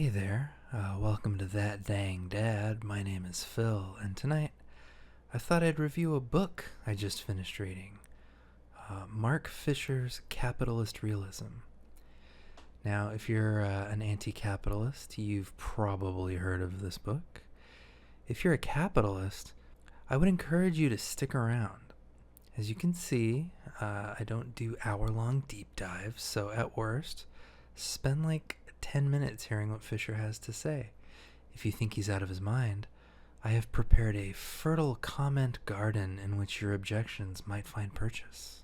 Hey there, welcome to That Dang Dad. My name is Phil, and tonight I thought I'd review a book I just finished reading, Mark Fisher's Capitalist Realism. Now, if you're an anti-capitalist, you've probably heard of this book. If you're a capitalist, I would encourage you to stick around. As you can see, I don't do hour-long deep dives, so at worst, spend like 10 minutes hearing what Fisher has to say. If you think he's out of his mind, I have prepared a fertile comment garden in which your objections might find purchase.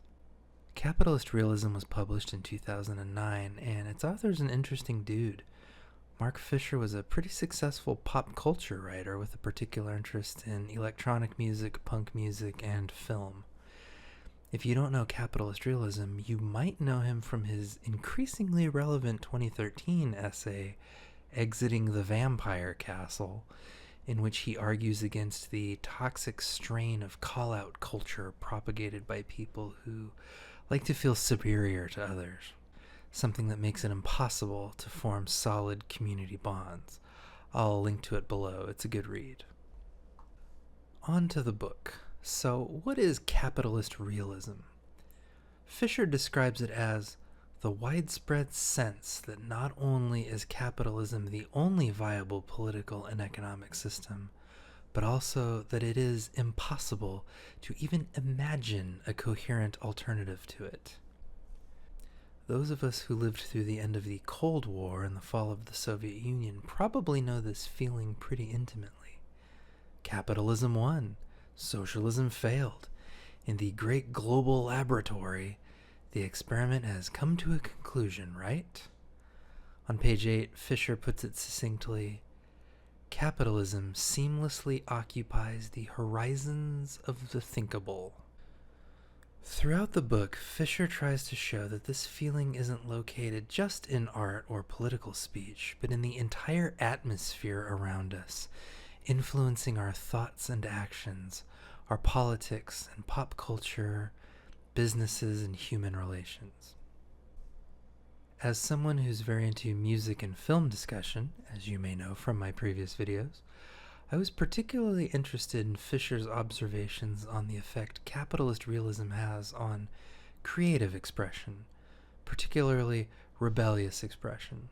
Capitalist Realism was published in 2009, and its author's an interesting dude. Mark Fisher was a pretty successful pop culture writer with a particular interest in electronic music, punk music, and film. If you don't know Capitalist Realism, you might know him from his increasingly relevant 2013 essay, Exiting the Vampire Castle, in which he argues against the toxic strain of call-out culture propagated by people who like to feel superior to others, something that makes it impossible to form solid community bonds. I'll link to it below. It's a good read. On to the book. So, what is capitalist realism? Fisher describes it as the widespread sense that not only is capitalism the only viable political and economic system, but also that it is impossible to even imagine a coherent alternative to it. Those of us who lived through the end of the Cold War and the fall of the Soviet Union probably know this feeling pretty intimately. Capitalism won. Socialism failed. In the great global laboratory, the experiment has come to a conclusion, right? On page 8, Fisher puts it succinctly, capitalism seamlessly occupies the horizons of the thinkable. Throughout the book, Fisher tries to show that this feeling isn't located just in art or political speech, but in the entire atmosphere around us, influencing our thoughts and actions, our politics and pop culture, businesses and human relations. As someone who's very into music and film discussion, as you may know from my previous videos, I was particularly interested in Fisher's observations on the effect capitalist realism has on creative expression, particularly rebellious expression.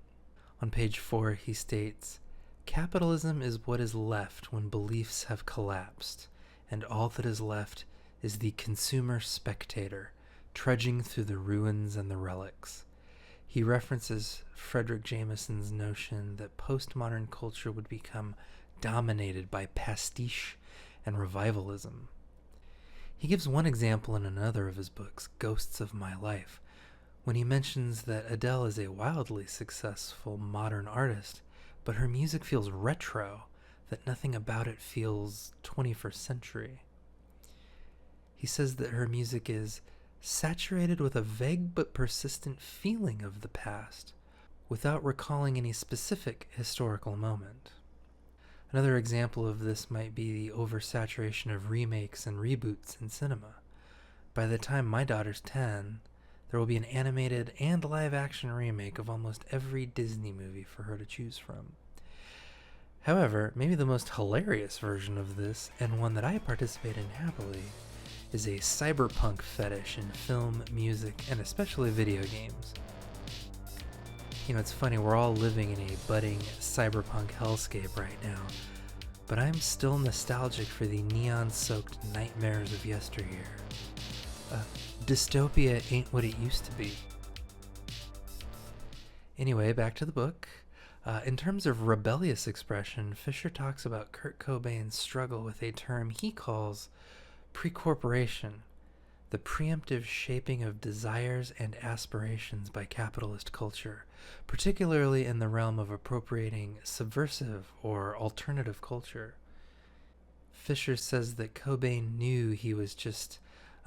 On page 4, he states, capitalism is what is left when beliefs have collapsed, and all that is left is the consumer spectator, trudging through the ruins and the relics. He references Frederick Jameson's notion that postmodern culture would become dominated by pastiche and revivalism. He gives one example in another of his books, Ghosts of My Life, when he mentions that Adele is a wildly successful modern artist, but her music feels retro, that nothing about it feels 21st century. He says that her music is saturated with a vague but persistent feeling of the past, without recalling any specific historical moment. Another example of this might be the oversaturation of remakes and reboots in cinema. By the time my daughter's 10, there will be an animated and live-action remake of almost every Disney movie for her to choose from. However, maybe the most hilarious version of this, and one that I participate in happily, is a cyberpunk fetish in film, music, and especially video games. You know, it's funny, we're all living in a budding cyberpunk hellscape right now, but I'm still nostalgic for the neon-soaked nightmares of yesteryear. Dystopia ain't what it used to be. Anyway, back to the book. In terms of rebellious expression, Fisher talks about Kurt Cobain's struggle with a term he calls precorporation, the preemptive shaping of desires and aspirations by capitalist culture, particularly in the realm of appropriating subversive or alternative culture. Fisher says that Cobain knew he was just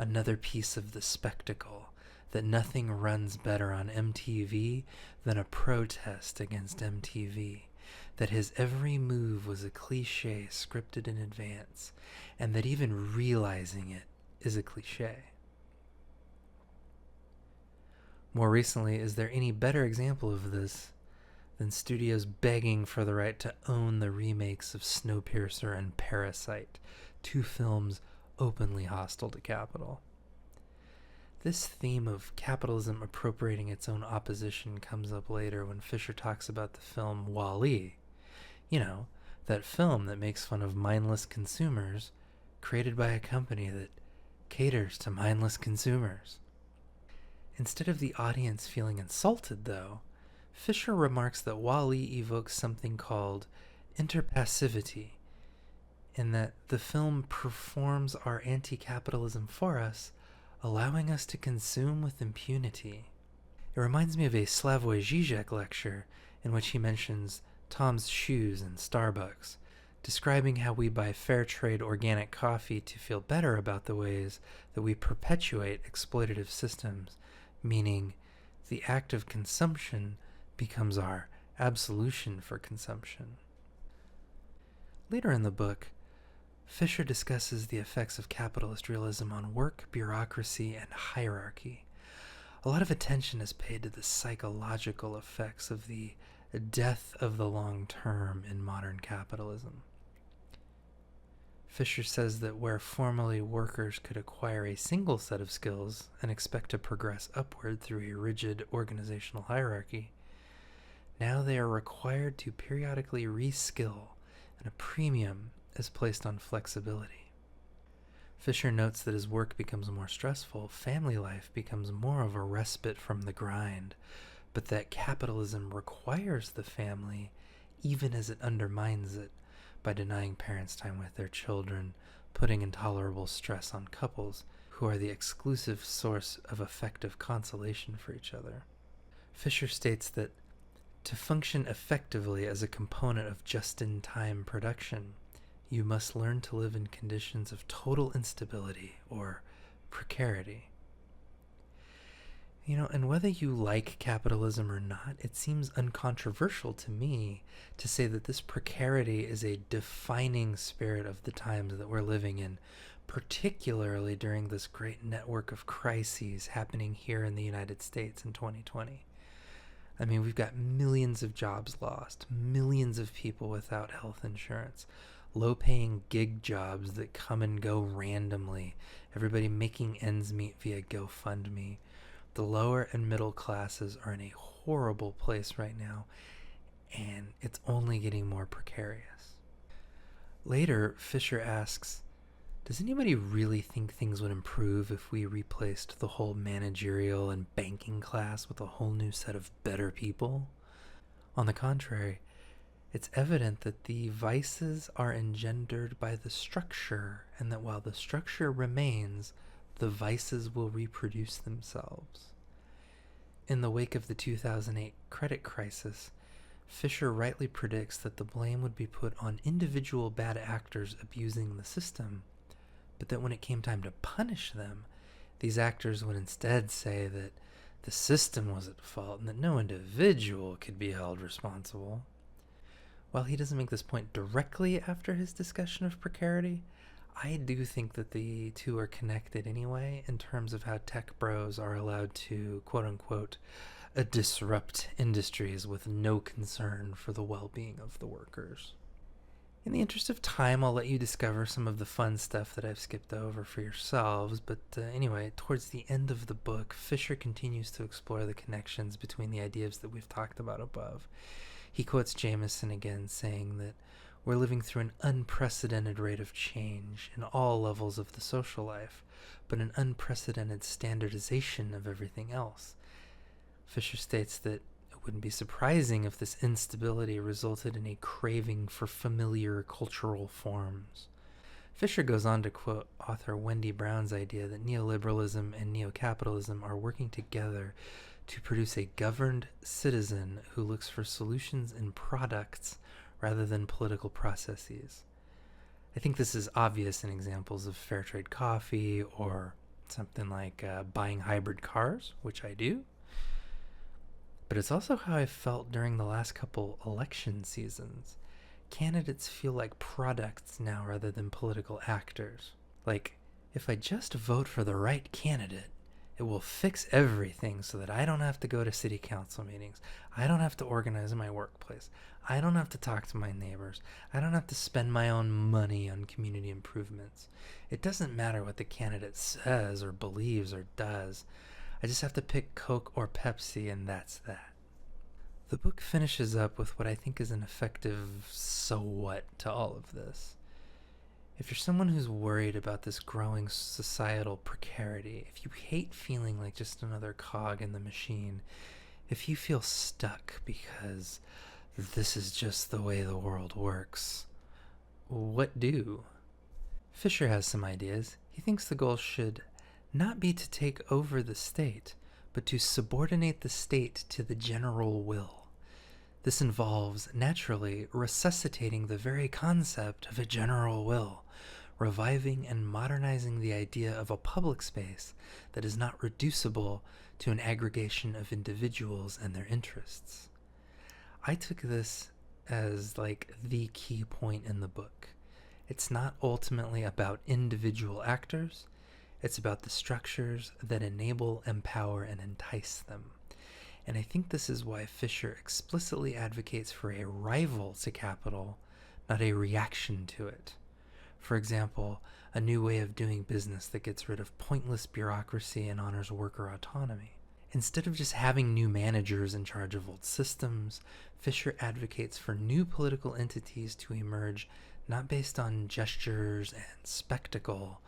another piece of the spectacle, that nothing runs better on MTV than a protest against MTV, that his every move was a cliche scripted in advance, and that even realizing it is a cliche. More recently, is there any better example of this than studios begging for the right to own the remakes of Snowpiercer and Parasite, two films openly hostile to capital. This theme of capitalism appropriating its own opposition comes up later when Fisher talks about the film Wall-E. You know, that film that makes fun of mindless consumers, created by a company that caters to mindless consumers. Instead of the audience feeling insulted, though, Fisher remarks that Wall-E evokes something called interpassivity, in that the film performs our anti-capitalism for us, allowing us to consume with impunity. It reminds me of a Slavoj Žižek lecture in which he mentions Tom's Shoes and Starbucks, describing how we buy fair trade organic coffee to feel better about the ways that we perpetuate exploitative systems, meaning the act of consumption becomes our absolution for consumption. Later in the book, Fisher discusses the effects of capitalist realism on work, bureaucracy, and hierarchy. A lot of attention is paid to the psychological effects of the death of the long term in modern capitalism. Fisher says that where formerly workers could acquire a single set of skills and expect to progress upward through a rigid organizational hierarchy, now they are required to periodically reskill, and a premium is placed on flexibility. Fisher notes that as work becomes more stressful, family life becomes more of a respite from the grind, but that capitalism requires the family even as it undermines it by denying parents time with their children, putting intolerable stress on couples who are the exclusive source of effective consolation for each other. Fisher states that to function effectively as a component of just-in-time production, you must learn to live in conditions of total instability or precarity. And whether you like capitalism or not, it seems uncontroversial to me to say that this precarity is a defining spirit of the times that we're living in, particularly during this great network of crises happening here in the United States in 2020. I mean, we've got millions of jobs lost, millions of people without health insurance, low-paying gig jobs that come and go randomly, everybody making ends meet via GoFundMe. The lower and middle classes are in a horrible place right now, and it's only getting more precarious. Later, Fisher asks, does anybody really think things would improve if we replaced the whole managerial and banking class with a whole new set of better people? On the contrary, it's evident that the vices are engendered by the structure, and that while the structure remains, the vices will reproduce themselves. In the wake of the 2008 credit crisis, Fisher rightly predicts that the blame would be put on individual bad actors abusing the system, but that when it came time to punish them, these actors would instead say that the system was at fault and that no individual could be held responsible. While he doesn't make this point directly after his discussion of precarity, I do think that the two are connected anyway in terms of how tech bros are allowed to, quote-unquote, disrupt industries with no concern for the well-being of the workers. In the interest of time, I'll let you discover some of the fun stuff that I've skipped over for yourselves, but anyway, towards the end of the book, Fisher continues to explore the connections between the ideas that we've talked about above. He quotes Jameson again, saying that we're living through an unprecedented rate of change in all levels of the social life, but an unprecedented standardization of everything else. Fisher states that it wouldn't be surprising if this instability resulted in a craving for familiar cultural forms. Fisher goes on to quote author Wendy Brown's idea that neoliberalism and neocapitalism are working together to produce a governed citizen who looks for solutions in products rather than political processes. I think this is obvious in examples of fair trade coffee or something like buying hybrid cars, which I do. But it's also how I felt during the last couple election seasons. Candidates feel like products now rather than political actors. Like, if I just vote for the right candidate, It will fix everything so that I don't have to go to city council meetings. I don't have to organize my workplace. I don't have to talk to my neighbors. I don't have to spend my own money on community improvements. It doesn't matter what the candidate says or believes or does. I just have to pick Coke or Pepsi, and that's that. The book finishes up with what I think is an effective so what to all of this. If you're someone who's worried about this growing societal precarity, if you hate feeling like just another cog in the machine, if you feel stuck because this is just the way the world works, what do? Fisher has some ideas. He thinks the goal should not be to take over the state, but to subordinate the state to the general will. This involves, naturally, resuscitating the very concept of a general will, reviving and modernizing the idea of a public space that is not reducible to an aggregation of individuals and their interests. I took this as like the key point in the book. It's not ultimately about individual actors, it's about the structures that enable, empower, and entice them. And I think this is why Fisher explicitly advocates for a rival to capital, not a reaction to it. For example, a new way of doing business that gets rid of pointless bureaucracy and honors worker autonomy. Instead of just having new managers in charge of old systems, Fisher advocates for new political entities to emerge not based on gestures and spectacle,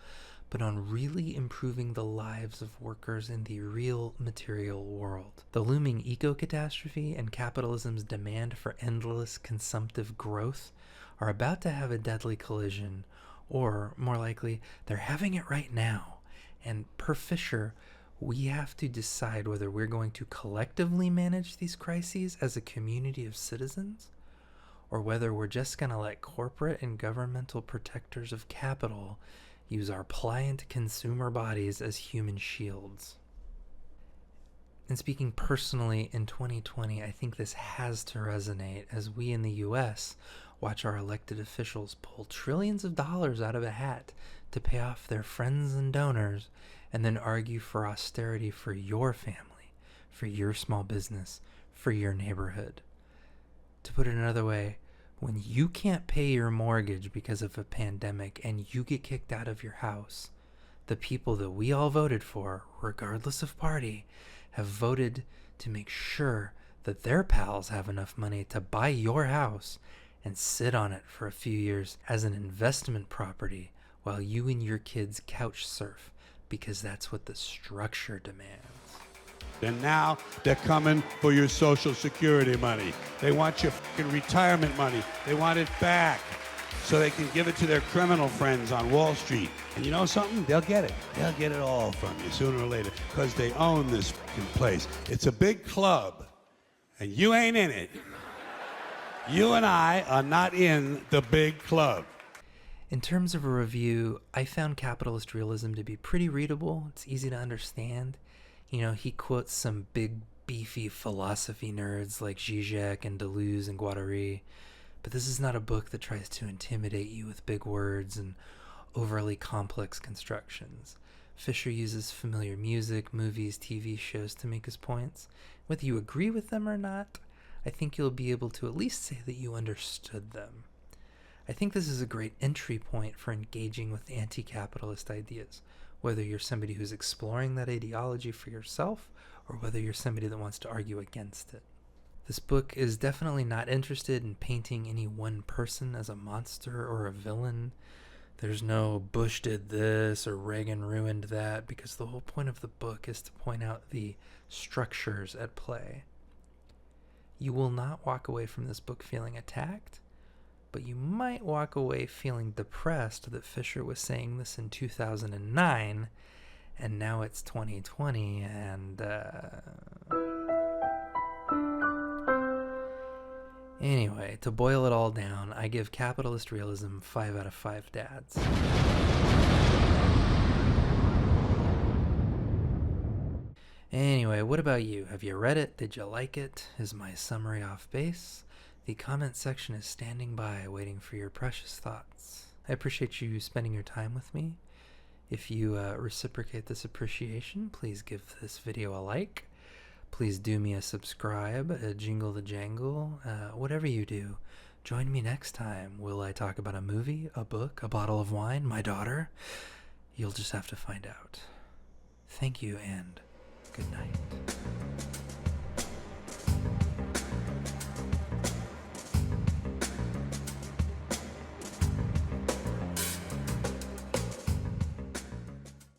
but on really improving the lives of workers in the real material world. The looming eco-catastrophe and capitalism's demand for endless consumptive growth are about to have a deadly collision, or more likely, they're having it right now. And per Fisher, we have to decide whether we're going to collectively manage these crises as a community of citizens, or whether we're just going to let corporate and governmental protectors of capital use our pliant consumer bodies as human shields. And speaking personally, in 2020, I think this has to resonate as we in the US watch our elected officials pull trillions of dollars out of a hat to pay off their friends and donors, and then argue for austerity for your family, for your small business, for your neighborhood. To put it another way, when you can't pay your mortgage because of a pandemic and you get kicked out of your house, the people that we all voted for, regardless of party, have voted to make sure that their pals have enough money to buy your house and sit on it for a few years as an investment property while you and your kids couch surf, because that's what the structure demands. And now they're coming for your Social Security money. They want your fucking retirement money. They want it back so they can give it to their criminal friends on Wall Street. And you know something? They'll get it. They'll get it all from you sooner or later because they own this fucking place. It's a big club, and you ain't in it. You and I are not in the big club. In terms of a review, I found Capitalist Realism to be pretty readable. It's easy to understand. You know, he quotes some big, beefy philosophy nerds like Zizek and Deleuze and Guattari, but this is not a book that tries to intimidate you with big words and overly complex constructions. Fisher uses familiar music, movies, TV shows to make his points. Whether you agree with them or not, I think you'll be able to at least say that you understood them. I think this is a great entry point for engaging with anti-capitalist ideas, whether you're somebody who's exploring that ideology for yourself or whether you're somebody that wants to argue against it. This book is definitely not interested in painting any one person as a monster or a villain. There's no Bush did this or Reagan ruined that, because the whole point of the book is to point out the structures at play. You will not walk away from this book feeling attacked, but you might walk away feeling depressed that Fisher was saying this in 2009, and now it's 2020, and Anyway, to boil it all down, I give Capitalist Realism 5 out of 5 dads. Anyway, what about you? Have you read it? Did you like it? Is my summary off base? The comment section is standing by, waiting for your precious thoughts. I appreciate you spending your time with me. If you reciprocate this appreciation, please give this video a like. Please do me a subscribe, a jingle the jangle, whatever you do. Join me next time. Will I talk about a movie, a book, a bottle of wine, my daughter? You'll just have to find out. Thank you and good night.